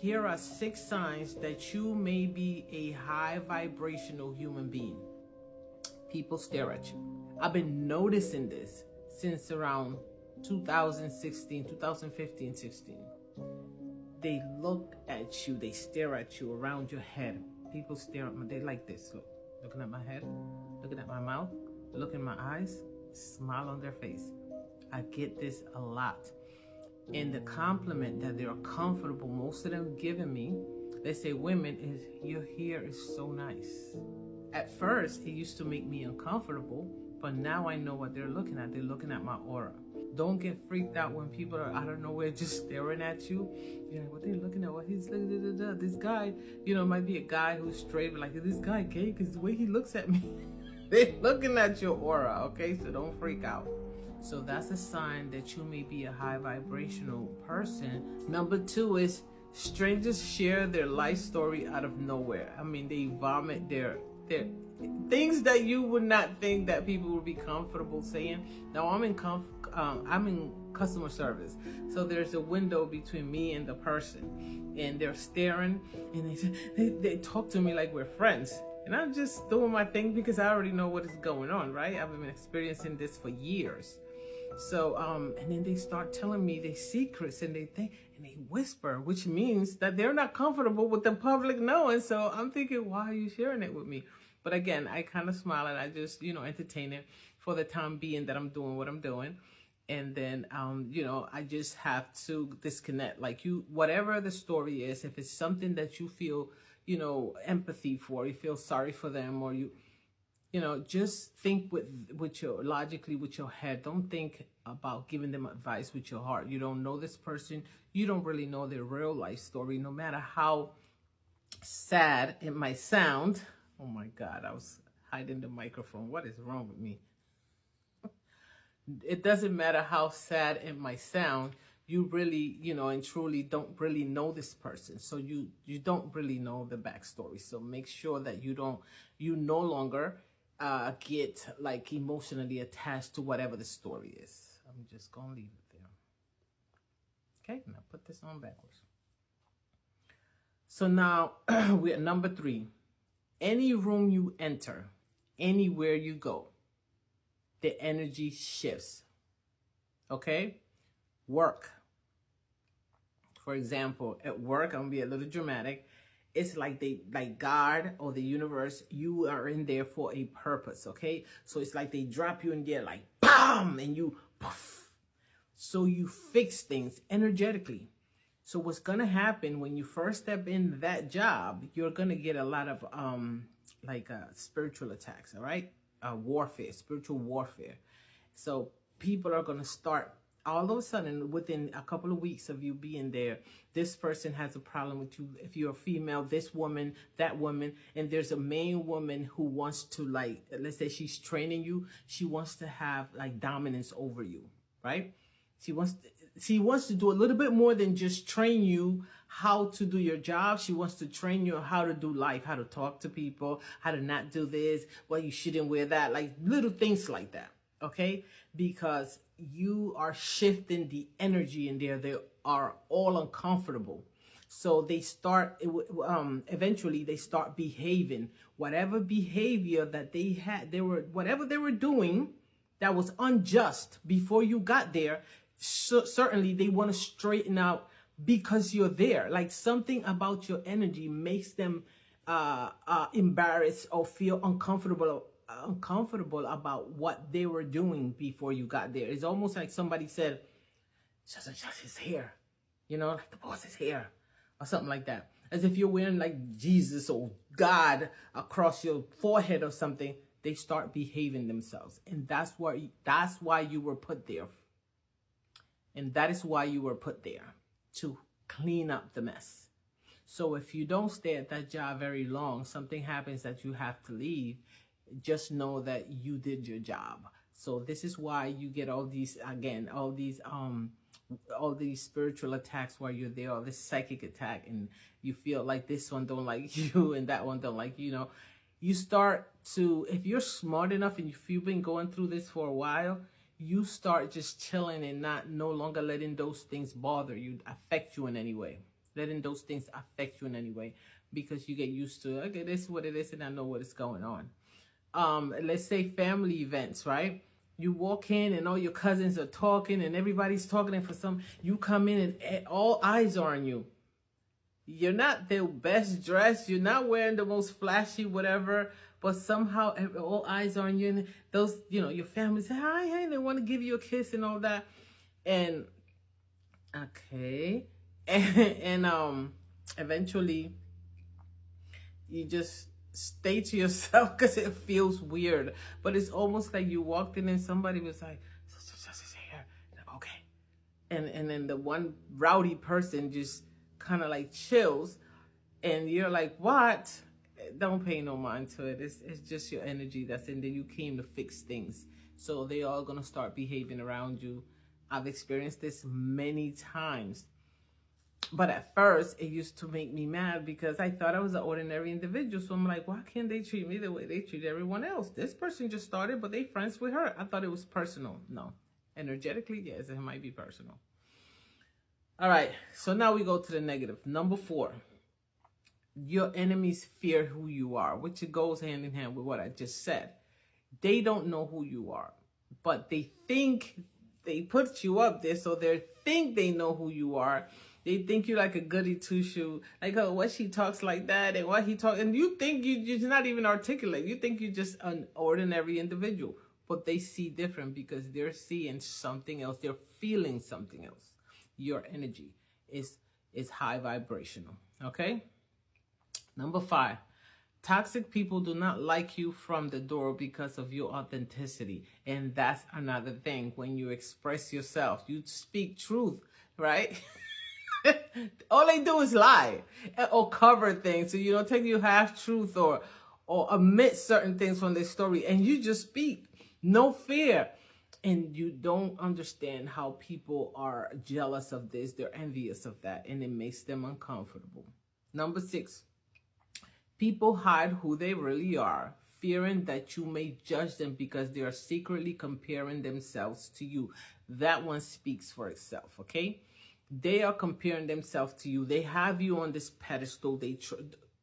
Here are 6 signs that you may be a high vibrational human being. People stare at you. I've been noticing this since around 2016, 2015, 16. They look at you, they stare at you around your head. People stare at me, they like this. Look, looking at my head, looking at my mouth, look in my eyes, smile on their face. I get this a lot. And the compliment that they're comfortable, most of them giving me, they say, women, is your hair is so nice. At first, it used to make me uncomfortable, but now I know what they're looking at. They're looking at my aura. Don't get freaked out when people are out of nowhere just staring at you. You're like, what are they looking at? What he's looking at? This guy, might be a guy who's straight, but like, is this guy gay? Because the way he looks at me, they're looking at your aura, okay? So don't freak out. So that's a sign that you may be a high vibrational person. Number 2 is strangers share their life story out of nowhere. I mean, they vomit their things that you would not think that people would be comfortable saying. Now I'm in customer service, so there's a window between me and the person, and they're staring, and they talk to me like we're friends. And I'm just doing my thing because I already know what is going on, right? I've been experiencing this for years. So, and then they start telling me their secrets, and they whisper, which means that they're not comfortable with the public knowing. So I'm thinking, why are you sharing it with me? But again, I kind of smile and I just, entertain it for the time being that I'm doing what I'm doing. And then, I just have to disconnect. Like whatever the story is, if it's something that you feel, empathy for, you feel sorry for them, or just think with your logically with your head. Don't think about giving them advice with your heart. You don't know this person. You don't really know their real life story, no matter how sad it might sound. Oh my God, I was hiding the microphone. What is wrong with me? It doesn't matter how sad it might sound. You really, and truly don't really know this person. So you don't really know the backstory. So make sure that you no longer get like emotionally attached to whatever the story is. I'm just going to leave it there. Okay, now put this on backwards. So now we're at number 3. Any room you enter, anywhere you go, the energy shifts. Okay? Work. For example, at work, I'm gonna be a little dramatic. It's like God or the universe, you are in there for a purpose, okay? So it's like they drop you in there like, BAM! And you, poof. So you fix things energetically. So what's gonna happen when you first step in that job, you're gonna get a lot of spiritual attacks, all right? Warfare, spiritual warfare. So people are gonna start all of a sudden, within a couple of weeks of you being there, this person has a problem with you. If you're a female, this woman, that woman, and there's a main woman who wants to, like, let's say she's training you. She wants to have like dominance over you, right? She wants to do a little bit more than just train you how to do your job. She wants to train you how to do life, how to talk to people, how to not do this, well, you shouldn't wear that, like little things like that, okay? Because you are shifting the energy in there. They are all uncomfortable. So they start, eventually they start behaving. Whatever behavior that they had, whatever they were doing that was unjust before you got there, certainly they want to straighten out because you're there. Like something about your energy makes them embarrassed or feel uncomfortable about what they were doing before you got there. It's almost like somebody said, such is here, like the boss is here, or something like that. As if you're wearing like Jesus or God across your forehead or something. They start behaving themselves, and that's why you were put there. And that is why you were put there, to clean up the mess. So if you don't stay at that job very long, something happens that you have to leave, just know that you did your job. So this is why you get all these spiritual attacks while you're there, all this psychic attack, and you feel like this one don't like you and that one don't like you. You start to, if you're smart enough and if you've been going through this for a while, you start just chilling and no longer letting those things bother you, affect you in any way. letting those things affect you in any way, because you get used to, okay, this is what it is and I know what is going on. Let's say family events, right? You walk in and all your cousins are talking and everybody's talking, and for some, you come in and all eyes are on you. You're not the best dressed, you're not wearing the most flashy whatever, but somehow all eyes are on you, and those, your family say hi, hey, they want to give you a kiss and all that. And okay. And eventually you just stay to yourself because it feels weird. But it's almost like you walked in and somebody was like, here. Okay. And then the one rowdy person just kind of like chills, and you're like, what? Don't pay no mind to it. It's just your energy that's in there. You came to fix things. So they all gonna start behaving around you. I've experienced this many times. But at first, it used to make me mad because I thought I was an ordinary individual. So I'm like, why can't they treat me the way they treat everyone else? This person just started, but they friends with her. I thought it was personal. No. Energetically, yes, it might be personal. All right. So now we go to the negative. Number 4. Your enemies fear who you are, which goes hand in hand with what I just said. They don't know who you are, but they think they put you up there, so they think they know who you are. They think you're like a goody two-shoe, like, oh, what she talks like that, and what he talks, and you think you're not even articulate. You think you're just an ordinary individual, but they see different because they're seeing something else. They're feeling something else. Your energy is high vibrational. Okay. Number 5. Toxic people do not like you from the door because of your authenticity. And that's another thing. When you express yourself, you speak truth, right? All they do is lie or cover things. So you don't take you half truth or omit certain things from their story. And you just speak. No fear. And you don't understand how people are jealous of this. They're envious of that. And it makes them uncomfortable. Number 6. People hide who they really are, fearing that you may judge them because they are secretly comparing themselves to you. That one speaks for itself, okay? They are comparing themselves to you. They have you on this pedestal.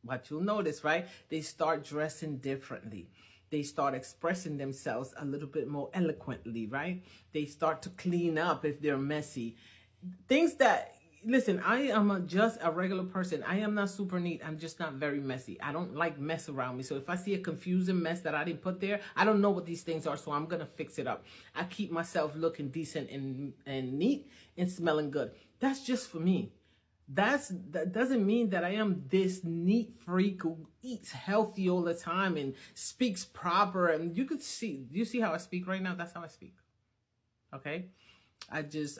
What you'll notice, right? They start dressing differently. They start expressing themselves a little bit more eloquently, right? They start to clean up if they're messy. Things that... Listen, I am just a regular person. I am not super neat. I'm just not very messy. I don't like mess around me. So if I see a confusing mess that I didn't put there, I don't know what these things are, so I'm going to fix it up. I keep myself looking decent and neat and smelling good. That's just for me. That doesn't mean that I am this neat freak who eats healthy all the time and speaks proper. And you see how I speak right now? That's how I speak. Okay? I just...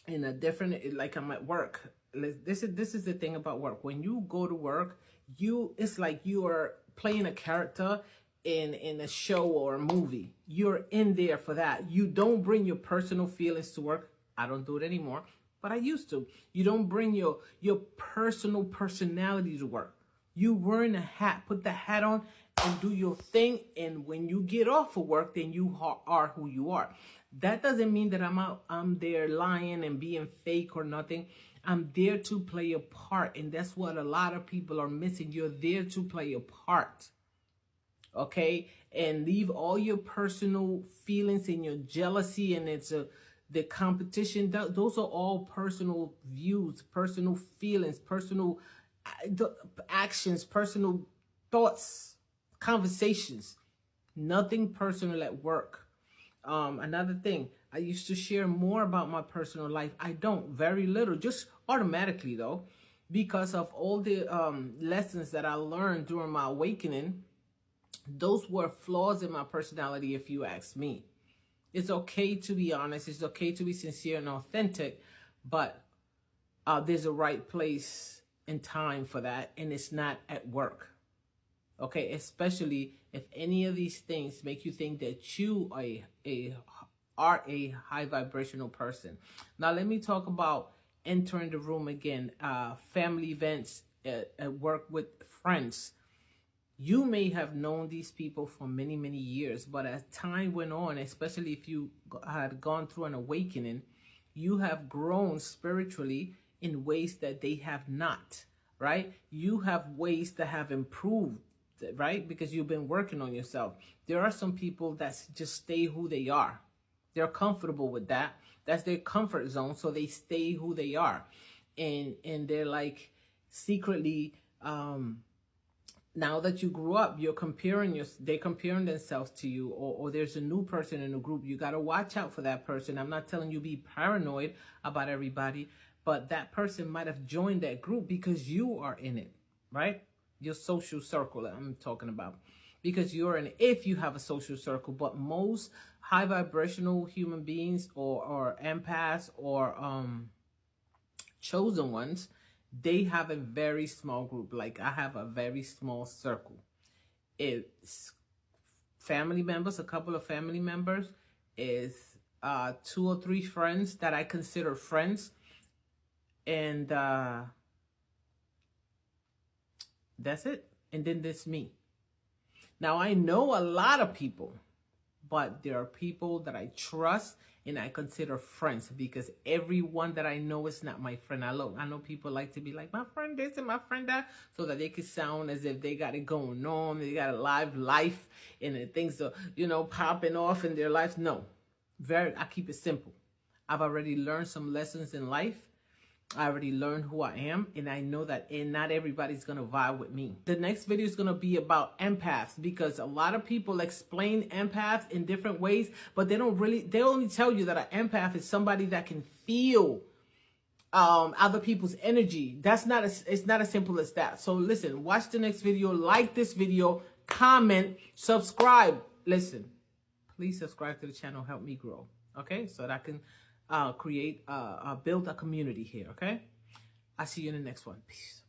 in a different, like I'm at work. This is the thing about work. When you go to work, it's like you are playing a character in a show or a movie. You're in there for that. You don't bring your personal feelings to work. I don't do it anymore, but I used to. You don't bring your personal personality to work. You wearing a hat, put the hat on and do your thing. And when you get off of work, then you are who you are. That doesn't mean that I'm there lying and being fake or nothing. I'm there to play a part. And that's what a lot of people are missing. You're there to play a part. Okay? And leave all your personal feelings and your jealousy and the competition. Those are all personal views, personal feelings, personal actions, personal thoughts, conversations. Nothing personal at work. Another thing, I used to share more about my personal life. I don't, very little, just automatically though, because of all the lessons that I learned during my awakening. Those were flaws in my personality, if you ask me. It's okay to be honest. It's okay to be sincere and authentic, but there's a right place and time for that, and it's not at work. Okay, especially if any of these things make you think that you are a high vibrational person. Now, let me talk about entering the room again. Family events, at work with friends. You may have known these people for many, many years, but as time went on, especially if you had gone through an awakening, you have grown spiritually in ways that they have not, right? You have ways that have improved, right? Because you've been working on yourself. There are some people that just stay who they are. They're comfortable with that. That's their comfort zone, so they stay who they are. And they're like secretly, now that you grew up, they're comparing themselves to you, or there's a new person in the group. You got to watch out for that person. I'm not telling you be paranoid about everybody, but that person might have joined that group because you are in it, right? Your social circle that I'm talking about, because you're in, if you have a social circle. But most high vibrational human beings, or empaths, or chosen ones, they have a very small group. Like I have a very small circle. It's family members, a couple of family members, is 2 or 3 friends that I consider friends, and that's it. And then there's me. Now I know a lot of people, but there are people that I trust and I consider friends, because everyone that I know is not my friend. I know people like to be like, my friend this and my friend that, so that they can sound as if they got it going on, they got a live life, and things are, popping off in their lives. No, I keep it simple. I've already learned some lessons in life. I already learned who I am, and I know that not everybody's going to vibe with me. The next video is going to be about empaths, because a lot of people explain empaths in different ways, but they only tell you that an empath is somebody that can feel other people's energy. It's not as simple as that. So listen, watch the next video, like this video, comment, subscribe. Listen, please subscribe to the channel, help me grow, okay? So that I can build a community here, okay? I'll see you in the next one. Peace.